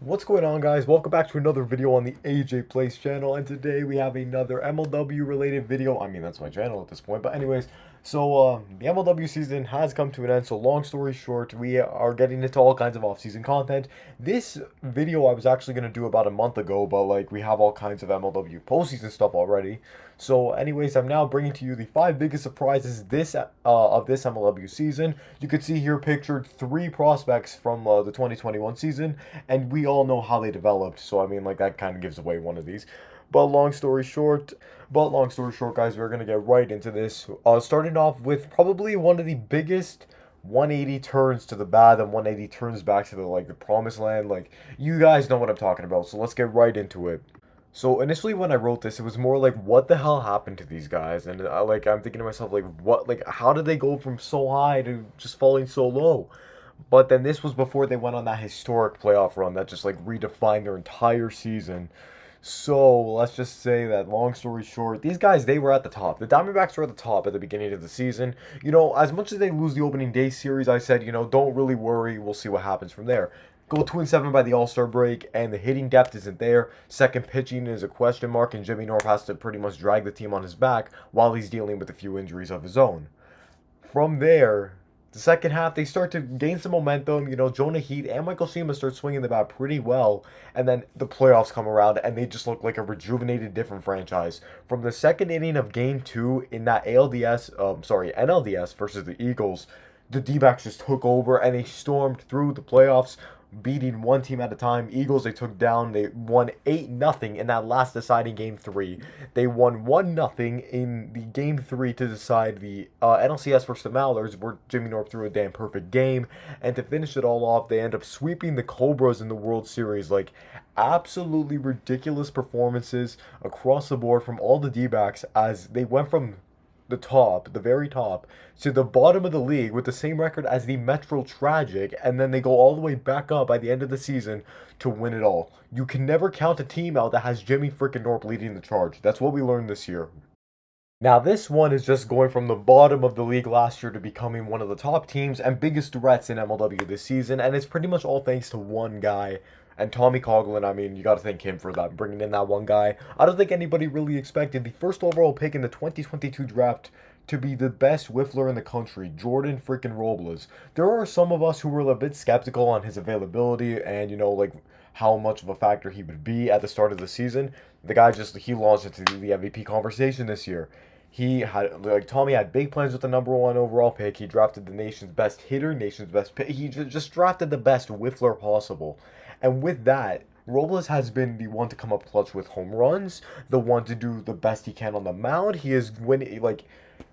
What's going on, guys? Welcome back to another video on the AJ Plays channel, and today we have another MLW related video. I mean, that's my channel at this point, but anyways, the MLW season has come to an end, so long story short, we are getting into all kinds of off-season content. This video I was actually going to do about a month ago, but like we have all kinds of MLW postseason stuff already. So anyways, I'm now bringing to you the 5 biggest surprises of this MLW season. You could see here pictured 3 prospects from the 2021 season, and we all know how they developed. So I mean, like that kind of gives away one of these. But long story short, guys, we're gonna get right into this. Starting off with probably one of the biggest 180 turns to the bad and 180 turns back to the promised land. Like you guys know what I'm talking about. So let's get right into it. So initially when I wrote this, it was more like, what the hell happened to these guys? And I'm thinking to myself, how did they go from so high to just falling so low? But then this was before they went on that historic playoff run that just like redefined their entire season. So let's just say that, long story short, these guys, they were at the top. The Diamondbacks were at the top at the beginning of the season. You know, as much as they lose the opening day series, I said, don't really worry. We'll see what happens from there. Go 2-7 by the All-Star break, and the hitting depth isn't there. Second pitching is a question mark, and Jimmy North has to pretty much drag the team on his back while he's dealing with a few injuries of his own. From there, the second half, they start to gain some momentum. Jonah Heat and Michael Shima start swinging the bat pretty well. And then the playoffs come around, and they just look like a rejuvenated, different franchise. From the second inning of Game 2 in that NLDS versus the Eagles, the D-backs just took over, and they stormed through the playoffs, beating one team at a time. Eagles, they took down. They won 8-0 in that last deciding Game 3. They won 1-0 in the Game 3 to decide the NLCS versus the Mallards, where Jimmy North threw a damn perfect game. And to finish it all off, they end up sweeping the Cobras in the World Series. Like, absolutely ridiculous performances across the board from all the D-backs, as they went from the top, the very top, to the bottom of the league with the same record as the Metro Tragic, and then they go all the way back up by the end of the season to win it all. You can never count a team out that has Jimmy freaking Norp leading the charge. That's what we learned this year. Now, this one is just going from the bottom of the league last year to becoming one of the top teams and biggest threats in MLW this season, and it's pretty much all thanks to one guy. And Tommy Coughlin, I mean, you got to thank him for that, bringing in that one guy. I don't think anybody really expected the first overall pick in the 2022 draft to be the best Wiffler in the country, Jordan freaking Robles. There are some of us who were a bit skeptical on his availability and, how much of a factor he would be at the start of the season. The guy he launched into the MVP conversation this year. Tommy had big plans with the #1 overall pick. He drafted the nation's best hitter, nation's best pick. He just drafted the best Wiffler possible. And with that, Robles has been the one to come up clutch with home runs, the one to do the best he can on the mound. He is winning,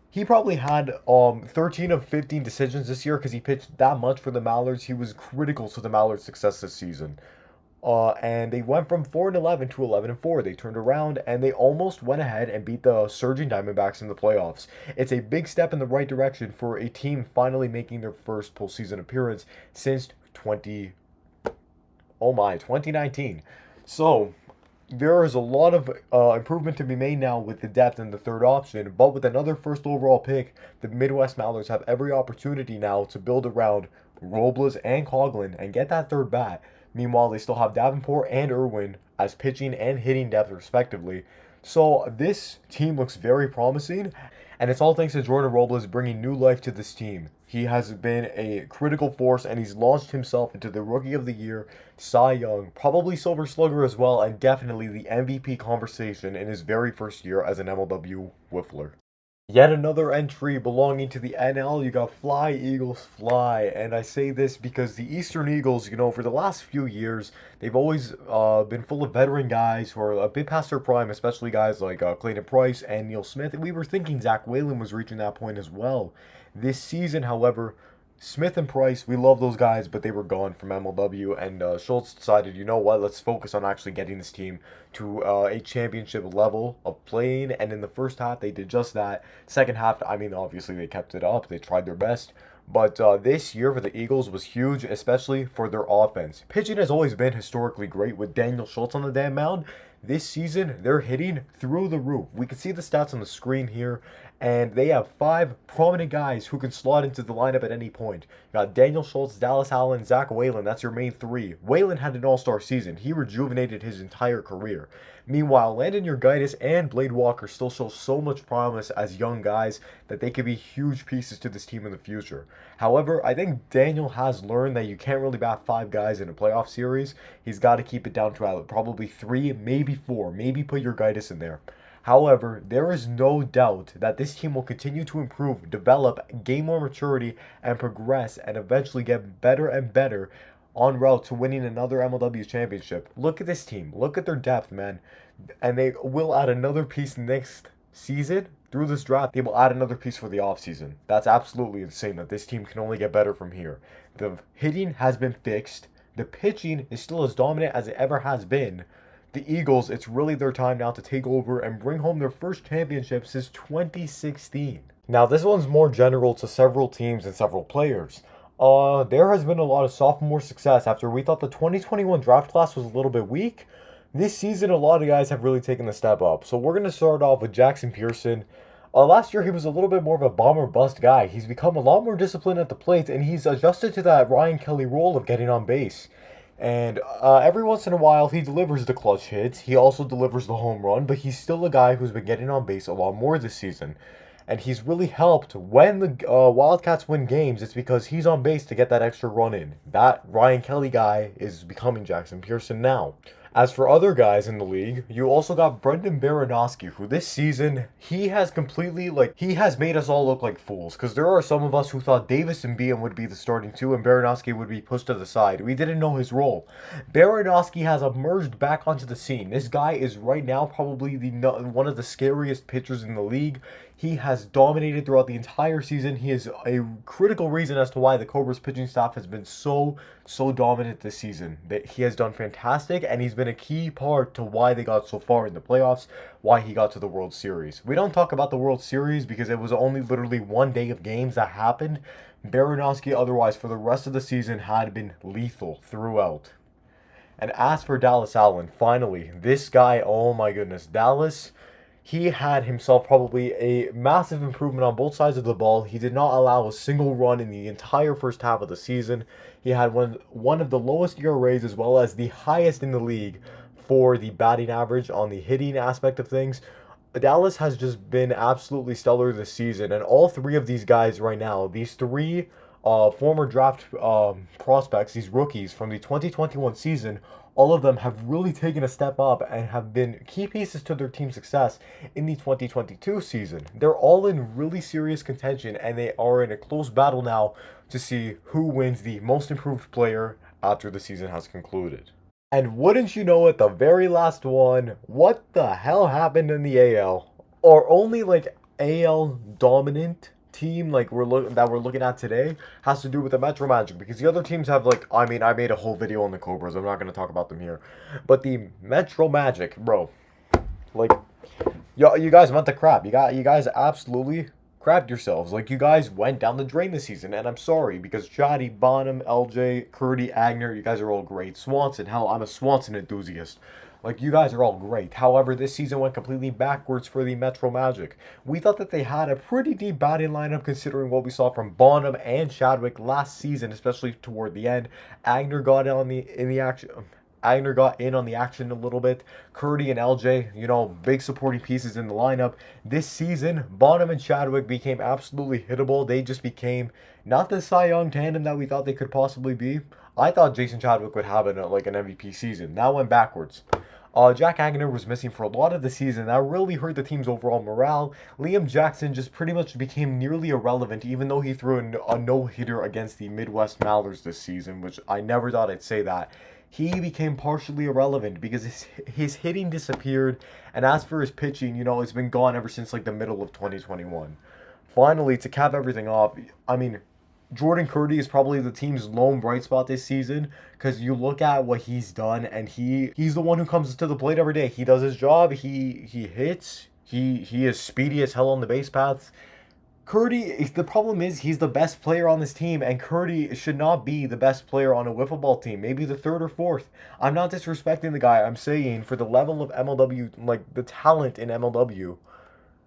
he probably had 13 of 15 decisions this year because he pitched that much for the Mallards. He was critical to the Mallards' success this season. And they went from 4-11 to 11-4. They turned around and they almost went ahead and beat the surging Diamondbacks in the playoffs. It's a big step in the right direction for a team finally making their first postseason appearance since 2019. So there is a lot of improvement to be made now with the depth in the third option, but with another first overall pick, the Midwest Mallards have every opportunity now to build around Robles and Coughlin and get that third bat. Meanwhile, they still have Davenport and Irwin as pitching and hitting depth respectively. So this team looks very promising, and it's all thanks to Jordan Robles bringing new life to this team. He has been a critical force, and he's launched himself into the Rookie of the Year, Cy Young, probably Silver Slugger as well, and definitely the MVP conversation in his very first year as an MLW Wiffler. Yet another entry belonging to the NL. You got Fly, Eagles, Fly. And I say this because the Eastern Eagles, for the last few years, they've always been full of veteran guys who are a bit past their prime, especially guys like Clayton Price and Neil Smith. And we were thinking Zach Whalen was reaching that point as well. This season, however, Smith and Price, we love those guys, but they were gone from MLW, and Schultz decided, you know what, let's focus on actually getting this team to a championship level of playing, and in the first half, they did just that. Second half, I mean, obviously, they kept it up, they tried their best, but this year for the Eagles was huge, especially for their offense. Pitching has always been historically great with Daniel Schultz on the damn mound. this season, they're hitting through the roof. We can see the stats on the screen here, and they have 5 prominent guys who can slot into the lineup at any point. You got Daniel Schultz, Dallas Allen, Zach Whalen. That's your main 3. Whalen had an all-star season. He rejuvenated his entire career. Meanwhile, Landon Urgitis and Blade Walker still show so much promise as young guys that they could be huge pieces to this team in the future. However, I think Daniel has learned that you can't really bat 5 guys in a playoff series. He's got to keep it down to probably 3, maybe 4, maybe put Urgitis in there. However, there is no doubt that this team will continue to improve, develop, gain more maturity, and progress, and eventually get better and better en route to winning another MLW championship. Look at this team. Look at their depth, man. And they will add another piece next season. Through this draft, they will add another piece for the offseason. That's absolutely insane that this team can only get better from here. The hitting has been fixed. The pitching is still as dominant as it ever has been. The Eagles, it's really their time now to take over and bring home their first championship since 2016. Now, this one's more general to several teams and several players. There has been a lot of sophomore success after we thought the 2021 draft class was a little bit weak. This season, a lot of guys have really taken the step up. So we're going to start off with Jackson Pearson. Last year, he was a little bit more of a bomber bust guy. He's become a lot more disciplined at the plate, and he's adjusted to that Ryan Kelly role of getting on base. And every once in a while, he delivers the clutch hits. He also delivers the home run, but he's still a guy who's been getting on base a lot more this season. And he's really helped when the Wildcats win games. It's because he's on base to get that extra run in. That Ryan Kelly guy is becoming Jackson Pearson now. As for other guys in the league, you also got Brendan Baranowski, who this season, he has made us all look like fools. Because there are some of us who thought Davis and Beam would be the starting 2 and Baranowski would be pushed to the side. We didn't know his role. Baranowski has emerged back onto the scene. This guy is right now probably one of the scariest pitchers in the league. He has dominated throughout the entire season. He is a critical reason as to why the Cobras pitching staff has been so dominant this season. That he has done fantastic, and he's been a key part to why they got so far in the playoffs, why he got to the World Series. We don't talk about the World Series because it was only literally 1 day of games that happened. Baranowski otherwise for the rest of the season had been lethal throughout. And as for Dallas Allen, finally, this guy, oh my goodness, Dallas, he had himself probably a massive improvement on both sides of the ball. He did not allow a single run in the entire first half of the season. He had one of the lowest ERAs as well as the highest in the league for the batting average on the hitting aspect of things. Dallas has just been absolutely stellar this season, and all 3 of these guys right now, these 3 former draft prospects, these rookies from the 2021 season, all of them have really taken a step up and have been key pieces to their team's success in the 2022 season. They're all in really serious contention, and they are in a close battle now to see who wins the most improved player after the season has concluded. And wouldn't you know it, the very last one, what the hell happened in the AL? Or only AL dominant team we're looking at today has to do with the Metro Magic, because the other teams have I made a whole video on the Cobras. I'm not going to talk about them here, but the Metro Magic, bro, you guys went to crap. You guys absolutely crapped yourselves. You guys went down the drain this season, and I'm sorry, because Chatty, Bonham, LJ, Curdy, Agner, you guys are all great. Swanson, hell, I'm a Swanson enthusiast. You guys are all great. However, this season went completely backwards for the Metro Magic. We thought that they had a pretty deep batting lineup considering what we saw from Bonham and Chadwick last season, especially toward the end. Agner got in the action. Agner got in on the action a little bit. Curdy and LJ, big supporting pieces in the lineup. This season, Bonham and Chadwick became absolutely hittable. They just became not the Cy Young tandem that we thought they could possibly be. I thought Jason Chadwick would have an MVP season. That went backwards. Jack Agner was missing for a lot of the season. That really hurt the team's overall morale. Liam Jackson just pretty much became nearly irrelevant, even though he threw a no-hitter against the Midwest Mallards this season, which I never thought I'd say that. He became partially irrelevant because his hitting disappeared, and as for his pitching, it's been gone ever since the middle of 2021. Finally, to cap everything off, Jordan Curdy is probably the team's lone bright spot this season, because you look at what he's done, and he's the one who comes to the plate every day. He does his job. He hits. He is speedy as hell on the base paths. The problem is he's the best player on this team, and Curdy should not be the best player on a wiffle ball team. Maybe the third or fourth. I'm not disrespecting the guy. I'm saying for the level of MLW, like the talent in MLW,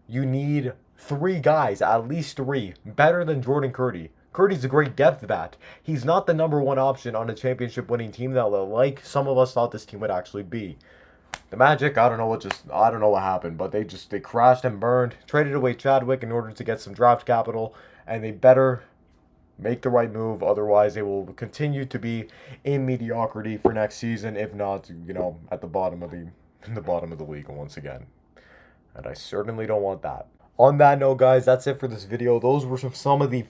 you need three guys, at least three, better than Jordan Curdy. Curdy's a great depth bat. He's not the number one option on a championship winning team that, like some of us thought this team would actually be. The Magic, I don't know what happened, but they crashed and burned, traded away Chadwick in order to get some draft capital, and they better make the right move, otherwise they will continue to be in mediocrity for next season, if not, at the bottom of the league once again. And I certainly don't want that. On that note, guys, that's it for this video. Those were some of the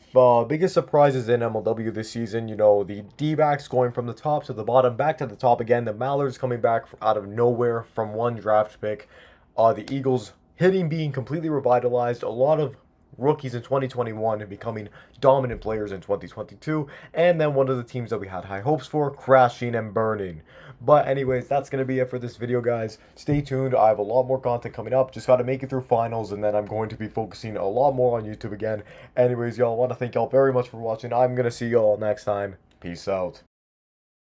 biggest surprises in MLW this season. The D-backs going from the top to the bottom, back to the top again. The Mallards coming back out of nowhere from one draft pick. The Eagles hitting being completely revitalized. A lot of rookies in 2021 and becoming dominant players in 2022, and then one of the teams that we had high hopes for crashing and burning. But anyways, that's going to be it for this video, guys. Stay tuned. I have a lot more content coming up. Just got to make it through finals, and then I'm going to be focusing a lot more on YouTube again. Anyways, y'all, I want to thank y'all very much for watching. I'm going to see y'all next time. Peace out.